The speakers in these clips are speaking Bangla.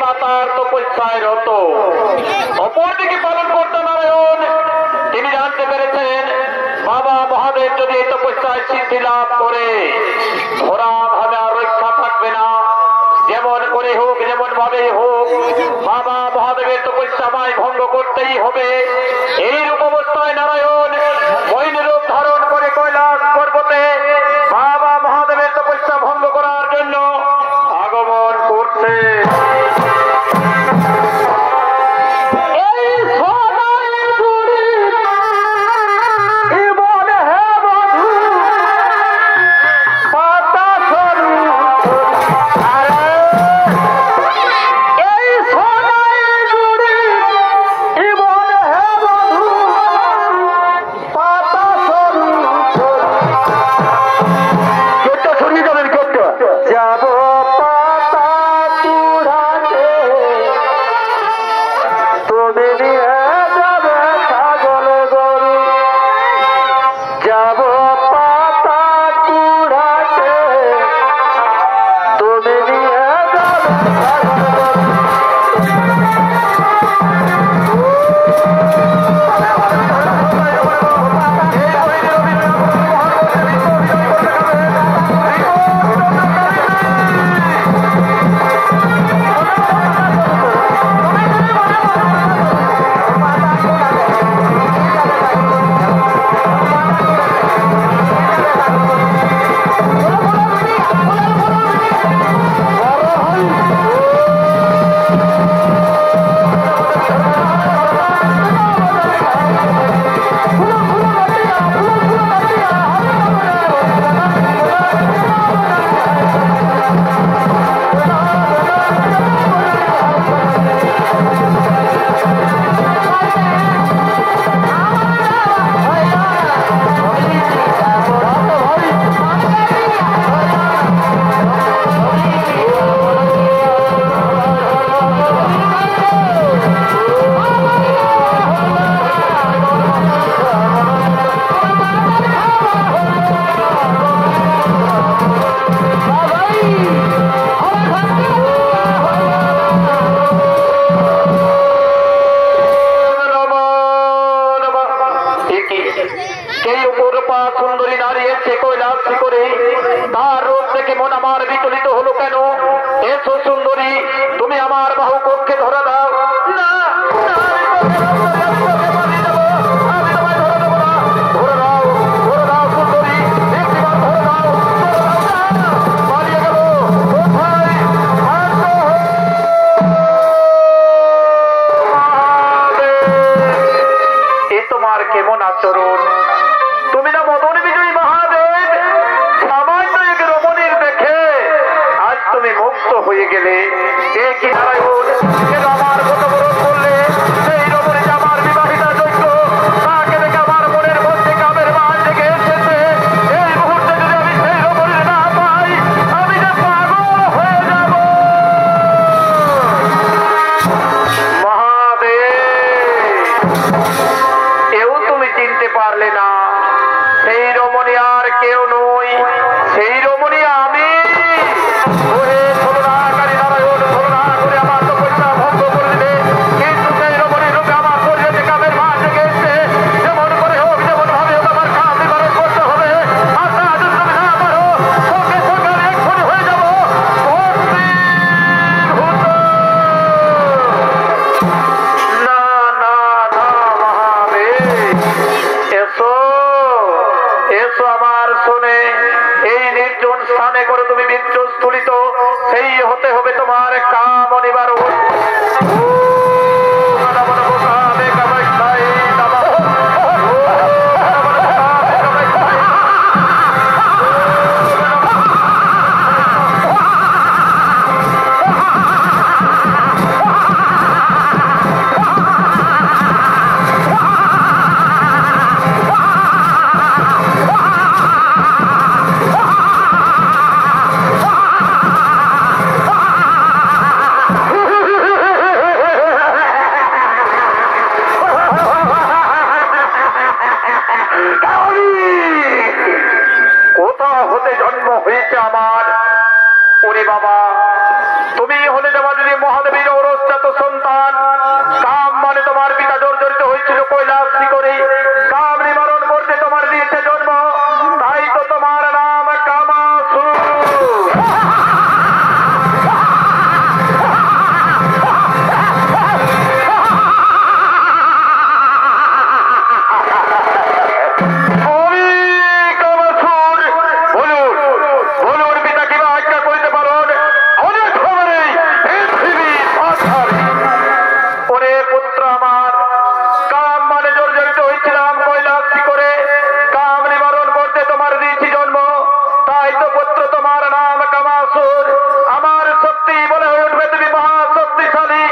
পাতার তপস্যায় রত। অপরদিকে পালন করতে নারায়ণ তিনি জানতে পেরেছেন বাবা মহাদেব যদি এই তপস্যায় সিদ্ধি লাভ করে ধরা ভাবে আর রক্ষা থাকবে না। যেমন করে হোক যেমন ভাবে হোক বাবা মহাদেবের তপস্যাময় ভঙ্গ করতেই হবে। এইরূপ অবস্থায় নারায়ণ মহিনের রূপ ধারণ করে কৈলাস পর্বতে বাবা মহাদেবের তপস্যা ভঙ্গ করার জন্য আগমন করছে। তুমি হলে দেবাদেবী মহাদেবীর ঔরসজাত সন্তান। কাম মানে তোমার পিতা জর্জরিত হয়েছিল কৈলাস শিখরে, কাম নিবারণ করতে তোমার দিয়েছে জন্ম, তাই তো তোমার নাম কামাসুর। আমার শক্তি বলে উঠবে তুমি মহাশক্তিশালী,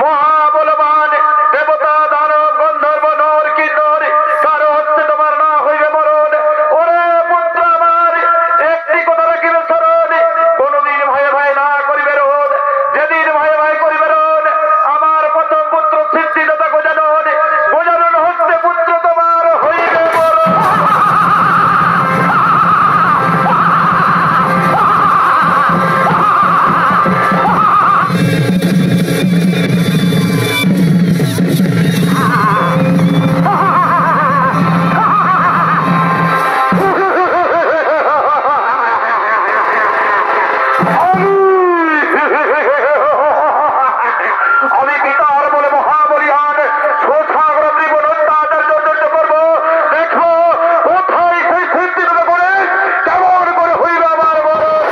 মহাবলবান দেবতা, দানব, গন্ধর্ব, নর, কিন্নর, কারো হচ্ছে তোমার না হইবে মরণ। ওরে পুত্র আমার, একটি কথা রাখিবে স্মরণ, কোনদিন ভয়ে ভয়ে না করিবে রোধ। যেদিন ভয়ে ভয়ে করিবে রোধ, আমার প্রথম পুত্র সিদ্ধিদাতা গজানন, গজানন হচ্ছে পুত্র তোমার হইবে মরণ। আমি পিতার বলে মহাবলিহান সোসাগর ত্রিভুবন অত্যাচার জর্জরিত করবো। দেখো কোথায় সেই সিদ্ধিদাতা করে কেমন করে হইবে আমার মরণ।